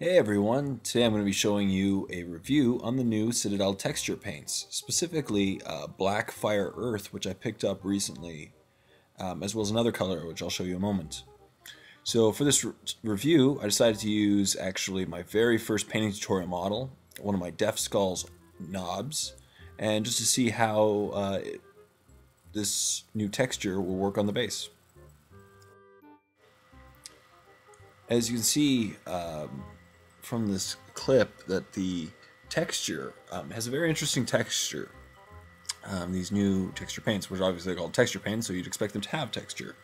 Hey everyone, today I'm going to be showing you a review on the new Citadel texture paints, specifically Black Fire Earth, which I picked up recently, as well as another color, which I'll show you in a moment. So for this review, I decided to use actually my very first painting tutorial model, one of my Def Skulls knobs, and just to see how this new texture will work on the base. As you can see, from this clip that the texture has a very interesting texture. These new texture paints, which obviously are called texture paints, so you'd expect them to have texture.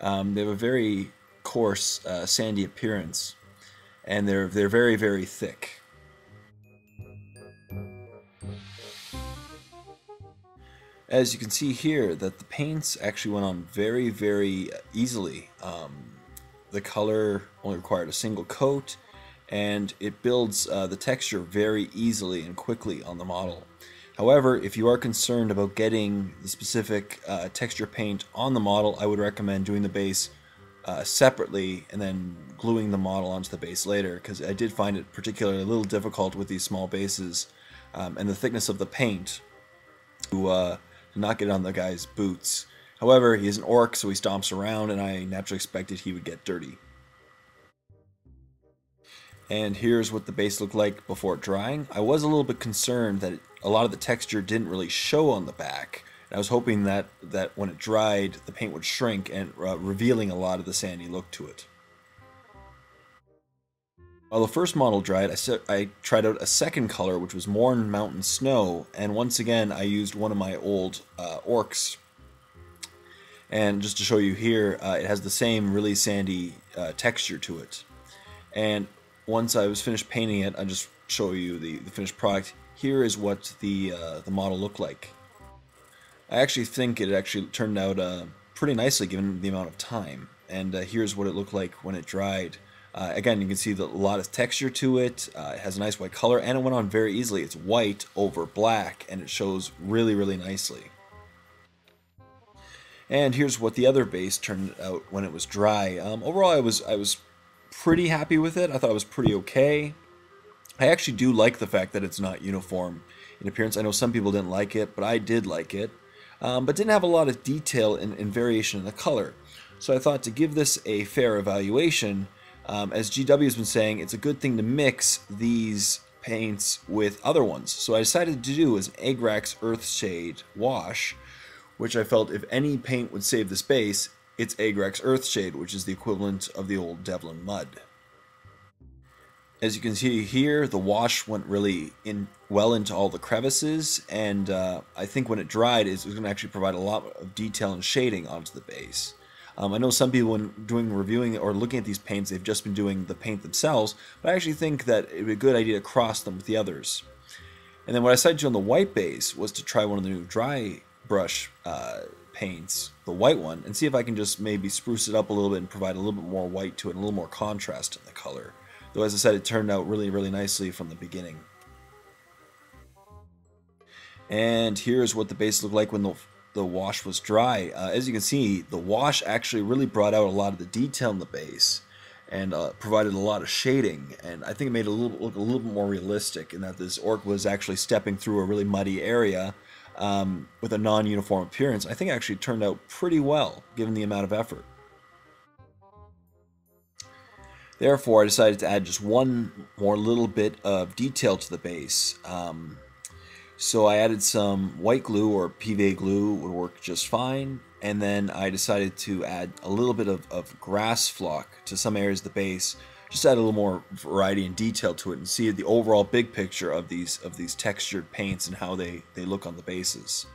They have a very coarse, sandy appearance, and they're very, very thick. As you can see here, that the paints actually went on very, very easily. The color only required a single coat, and it builds the texture very easily and quickly on the model. However, if you are concerned about getting the specific texture paint on the model, I would recommend doing the base separately and then gluing the model onto the base later, because I did find it particularly a little difficult with these small bases and the thickness of the paint to not get on the guy's boots. However, he is an orc, so he stomps around, and I naturally expected he would get dirty. And here's what the base looked like before drying. I was a little bit concerned that a lot of the texture didn't really show on the back. I was hoping that when it dried, the paint would shrink and revealing a lot of the sandy look to it. While the first model dried, I tried out a second color, which was Mourne Mountain Snow, and once again I used one of my old orcs. And just to show you here, it has the same really sandy texture to it. And once I was finished painting it, I'll just show you the finished product. Here is what the model looked like. I actually think it actually turned out pretty nicely given the amount of time. And here's what it looked like when it dried. Again, you can see a lot of texture to it. It has a nice white color, and it went on very easily. It's white over black, and it shows really, really nicely. And here's what the other base turned out when it was dry. Overall, I was pretty happy with it. I thought it was pretty okay. I actually do like the fact that it's not uniform in appearance. I know some people didn't like it, but I did like it. But didn't have a lot of detail and variation in the color. So I thought to give this a fair evaluation, as GW has been saying, it's a good thing to mix these paints with other ones. So I decided to do is Agrax Earthshade Wash, which I felt if any paint would save this base, it's Agrax Earthshade, which is the equivalent of the old Devlin Mud. As you can see here, the wash went really well into all the crevices, and I think when it dried, it's going to actually provide a lot of detail and shading onto the base. I know some people, when doing reviewing or looking at these paints, they've just been doing the paint themselves, but I actually think that it would be a good idea to cross them with the others. And then what I decided to do on the white base was to try one of the new dry brush paints, the white one, and see if I can just maybe spruce it up a little bit and provide a little bit more white to it and a little more contrast in the color. Though, as I said, it turned out really, really nicely from the beginning. And here's what the base looked like when the wash was dry. As you can see, the wash actually really brought out a lot of the detail in the base and provided a lot of shading, and I think it made it look a little bit more realistic in that this orc was actually stepping through a really muddy area with a non-uniform appearance. I think it actually turned out pretty well given the amount of effort. Therefore, I decided to add just one more little bit of detail to the base. So I added some white glue, or PVA glue would work just fine, and then I decided to add a little bit of grass flock to some areas of the base, just add a little more variety and detail to it and see the overall big picture of these textured paints and how they look on the bases.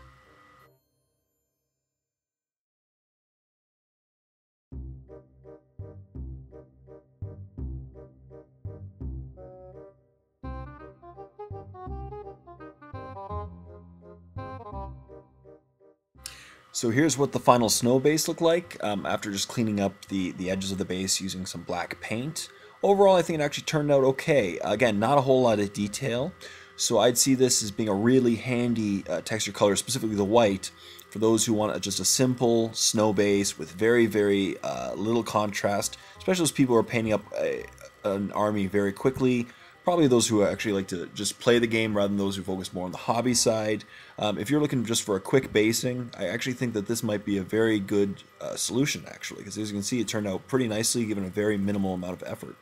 So here's what the final snow base looked like after just cleaning up the edges of the base using some black paint. Overall, I think it actually turned out okay. Again, not a whole lot of detail, so I'd see this as being a really handy texture color, specifically the white, for those who want just a simple snow base with very, very little contrast, especially those people who are painting up an army very quickly. Probably those who actually like to just play the game rather than those who focus more on the hobby side. If you're looking just for a quick basing, I actually think that this might be a very good solution, actually, because as you can see, it turned out pretty nicely given a very minimal amount of effort.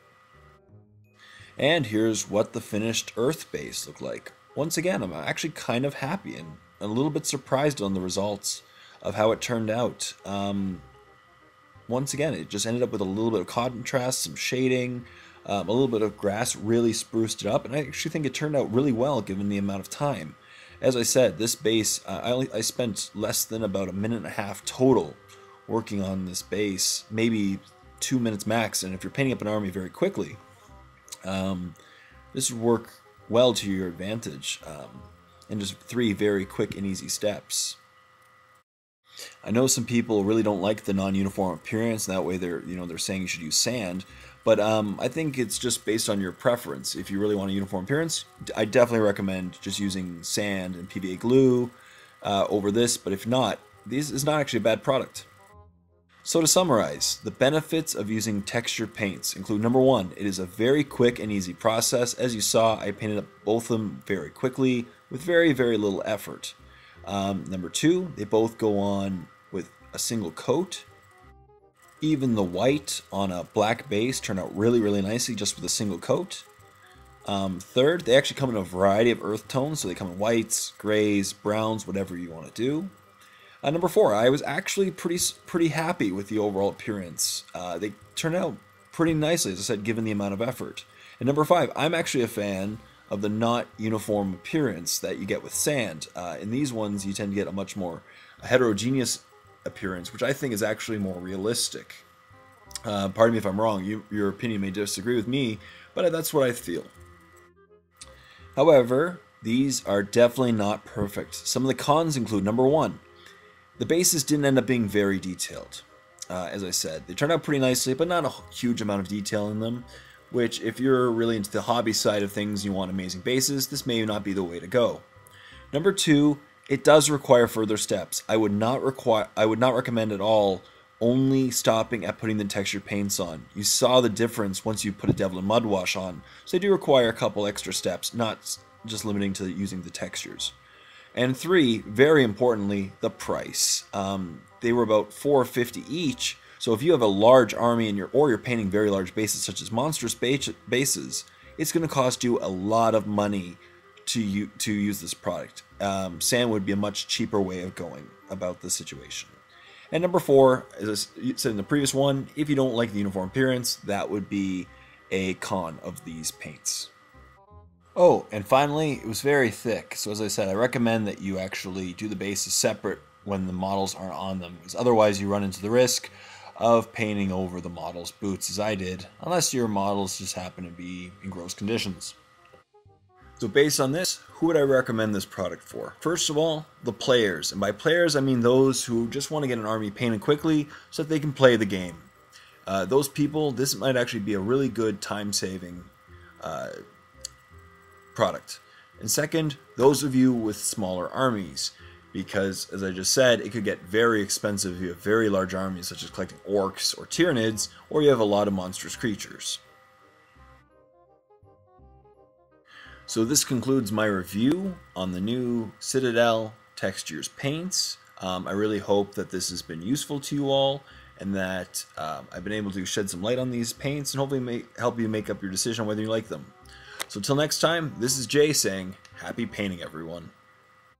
And here's what the finished Earth base looked like. Once again, I'm actually kind of happy and a little bit surprised on the results of how it turned out. Once again, it just ended up with a little bit of contrast, some shading, a little bit of grass really spruced it up, and I actually think it turned out really well given the amount of time. As I said, this base, I spent less than about a minute and a half total working on this base, maybe 2 minutes max, and if you're painting up an army very quickly, this would work well to your advantage in just 3 very quick and easy steps. I know some people really don't like the non-uniform appearance, and that way they're saying you should use sand, but I think it's just based on your preference. If you really want a uniform appearance, I definitely recommend just using sand and PVA glue over this, but if not, this is not actually a bad product. So to summarize, the benefits of using texture paints include: number 1, it is a very quick and easy process. As you saw, I painted up both of them very quickly with very, very little effort. Number 2, they both go on with a single coat. Even the white on a black base turned out really, really nicely just with a single coat. Third, they actually come in a variety of earth tones, so they come in whites, grays, browns, whatever you want to do. Number 4, I was actually pretty happy with the overall appearance. They turned out pretty nicely, as I said, given the amount of effort. And number 5, I'm actually a fan of the not uniform appearance that you get with sand. In these ones, you tend to get a much more heterogeneous appearance, which I think is actually more realistic. Pardon me if I'm wrong, your opinion may disagree with me, but that's what I feel. However, these are definitely not perfect. Some of the cons include: number 1, the bases didn't end up being very detailed. As I said, they turned out pretty nicely, but not a huge amount of detail in them, which if you're really into the hobby side of things and you want amazing bases, this may not be the way to go. Number 2, it does require further steps. I would not recommend at all only stopping at putting the texture paints on. You saw the difference once you put a Devil and Mud Wash on, so they do require a couple extra steps, not just limiting to using the textures. And 3, very importantly, the price. They were about $4.50 each. So if you have a large army and you're painting very large bases such as monstrous bases, it's going to cost you a lot of money to use this product. Sand would be a much cheaper way of going about the situation. And number 4, as I said in the previous one, if you don't like the uniform appearance, that would be a con of these paints. Oh, and finally, it was very thick. So as I said, I recommend that you actually do the bases separate when the models aren't on them, because otherwise you run into the risk of painting over the model's boots, as I did, unless your models just happen to be in gross conditions. So based on this, who would I recommend this product for? First of all, the players. And by players, I mean those who just want to get an army painted quickly so that they can play the game. Those people, this might actually be a really good time-saving product. And second, those of you with smaller armies, because as I just said, it could get very expensive if you have very large armies such as collecting orcs or tyranids, or you have a lot of monstrous creatures. So this concludes my review on the new Citadel Textures paints. I really hope that this has been useful to you all, and that I've been able to shed some light on these paints and hopefully help you make up your decision on whether you like them. So till next time, this is Jay saying, happy painting everyone.